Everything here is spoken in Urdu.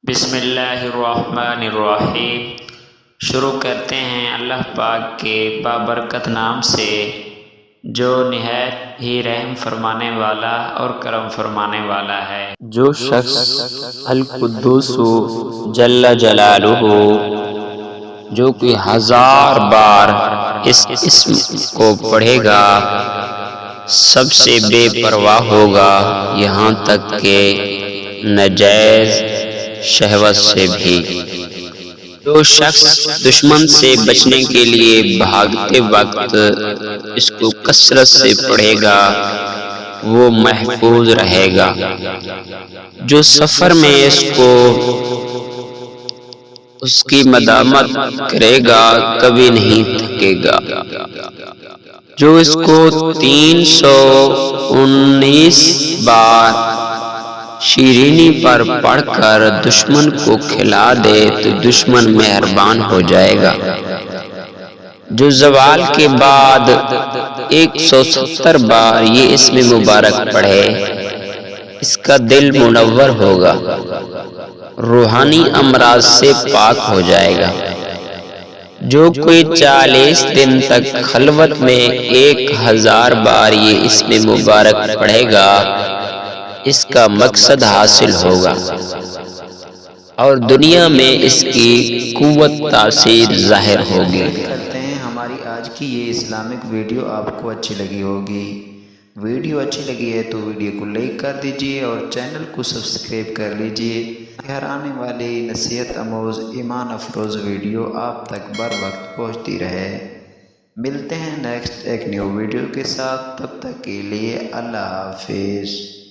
بسم اللہ الرحمن الرحیم۔ شروع کرتے ہیں اللہ پاک کے بابرکت نام سے جو نہایت ہی رحم فرمانے والا اور کرم فرمانے والا ہے۔ جو شخص القدوس جل جلالہ جو کہ 1000 بار اس اسم کو پڑھے گا سب سے بے پرواہ ہوگا، یہاں تک کہ ناجائز شہوت سے بھی۔ جو شخص دشمن سے بچنے کے لیے بھاگتے وقت اس کو کثرت سے پڑھے گا وہ محفوظ رہے گا۔ جو سفر میں اس کی مدامت کرے گا کبھی نہیں تھکے گا۔ جو اس کو 319 بار شیرینی پر پڑھ کر دشمن کو کھلا دے تو دشمن مہربان ہو جائے گا۔ جو زوال کے بعد 170 بار یہ اسم مبارک پڑھے اس کا دل منور ہوگا، روحانی امراض سے پاک ہو جائے گا۔ جو کوئی 40 دن تک خلوت میں 1000 بار یہ اسم مبارک پڑھے گا اس کا مقصد حاصل ہوگا اور دنیا میں اس کی قوت تاثیر ظاہر ہوگی۔ کرتے ہیں ہماری آج کی یہ اسلامک ویڈیو آپ کو اچھی لگی ہوگی۔ ویڈیو اچھی لگی ہے تو ویڈیو کو لائک کر دیجئے اور چینل کو سبسکرائب کر لیجئے کہ ہر آنے والی نصیحت آموز ایمان افروز ویڈیو آپ تک بر وقت پہنچتی رہے۔ ملتے ہیں نیکسٹ ایک نیو ویڈیو کے ساتھ، تب تک کے لیے اللہ حافظ۔